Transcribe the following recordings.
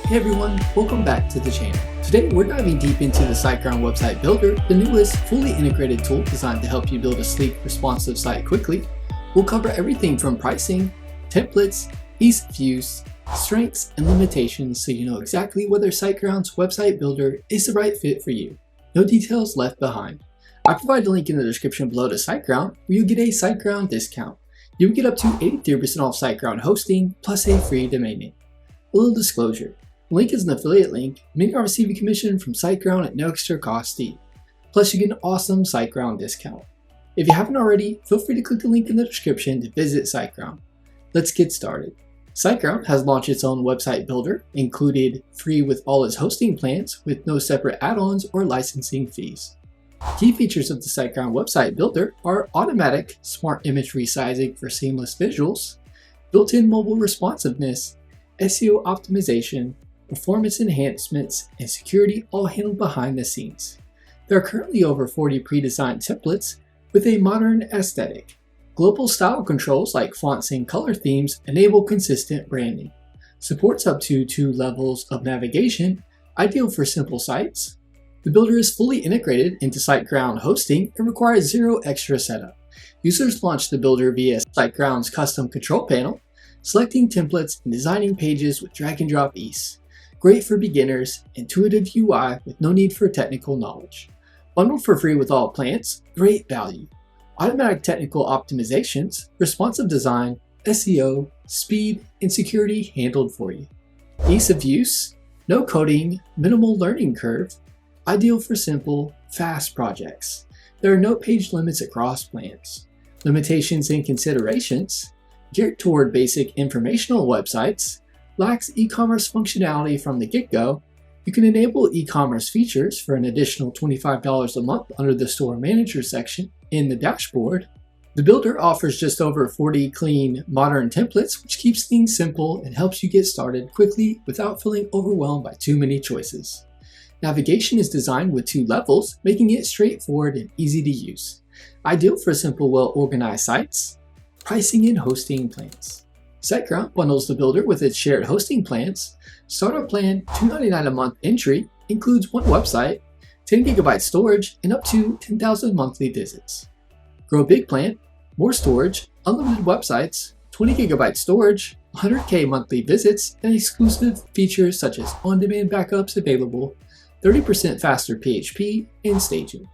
Hey everyone, welcome back to the channel. Today we're diving deep into the SiteGround website builder, the newest fully integrated tool designed to help you build a sleek, responsive site quickly. We'll cover everything from pricing, templates, ease of use, strengths, and limitations so you know exactly whether SiteGround's website builder is the right fit for you. No details left behind. I provide a link in the description below to SiteGround where you'll get a SiteGround discount. You'll get up to 83% off SiteGround hosting plus a free domain name. A little disclosure. The link is an affiliate link, meaning I receive a commission from SiteGround at no extra cost to you. Plus you get an awesome SiteGround discount. If you haven't already, feel free to click the link in the description to visit SiteGround. Let's get started. SiteGround has launched its own website builder, included free with all its hosting plans with no separate add-ons or licensing fees. Key features of the SiteGround website builder are automatic smart image resizing for seamless visuals, built-in mobile responsiveness, SEO optimization, performance enhancements, and security all handled behind the scenes. There are currently over 40 pre-designed templates with a modern aesthetic. Global style controls like fonts and color themes enable consistent branding. Supports up to 2 levels of navigation, ideal for simple sites. The builder is fully integrated into SiteGround hosting and requires 0 extra setup. Users launch the builder via SiteGround's custom control panel, selecting templates and designing pages with drag and drop ease. Great for beginners, intuitive UI with no need for technical knowledge. Bundled for free with all plans, great value. Automatic technical optimizations, responsive design, SEO, speed, and security handled for you. Ease of use, no coding, minimal learning curve, ideal for simple, fast projects. There are no page limits across plans. Limitations and considerations, geared toward basic informational websites, lacks e-commerce functionality from the get-go. You can enable e-commerce features for an additional $25 a month under the Store Manager section in the dashboard. The builder offers just over 40 clean, modern templates, which keeps things simple and helps you get started quickly without feeling overwhelmed by too many choices. Navigation is designed with 2 levels, making it straightforward and easy to use. Ideal for simple, well-organized sites. Pricing and hosting plans. SiteGround bundles the builder with its shared hosting plans. Startup plan $2.99 a month entry includes 1 website, 10 GB storage, and up to 10,000 monthly visits. Grow Big plan, more storage, unlimited websites, 20 GB storage, 100K monthly visits, and exclusive features such as on-demand backups available, 30% faster PHP, and staging.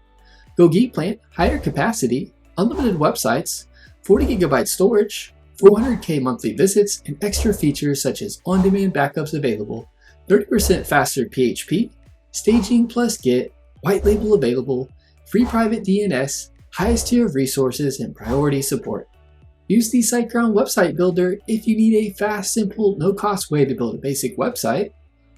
Go Geek plan, higher capacity, unlimited websites, 40 GB storage, 400K monthly visits, and extra features such as on-demand backups available, 30% faster PHP, staging plus Git, white label available, free private DNS, highest tier of resources, and priority support. Use the SiteGround website builder if you need a fast, simple, no-cost way to build a basic website,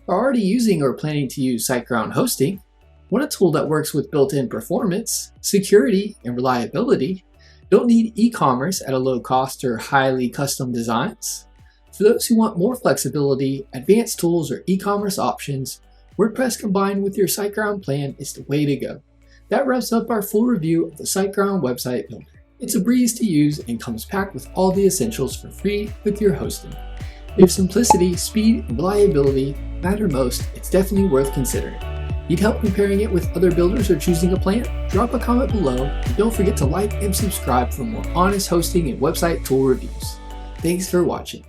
are already using or planning to use SiteGround hosting, want a tool that works with built-in performance, security, and reliability, don't need e-commerce at a low cost or highly custom designs. For those who want more flexibility, advanced tools, or e-commerce options, WordPress combined with your SiteGround plan is the way to go. That wraps up our full review of the SiteGround website builder. It's a breeze to use and comes packed with all the essentials for free with your hosting. If simplicity, speed, and reliability matter most, it's definitely worth considering. Need help comparing it with other builders or choosing a plan? Drop a comment below, and don't forget to like and subscribe for more honest hosting and website tool reviews. Thanks for watching.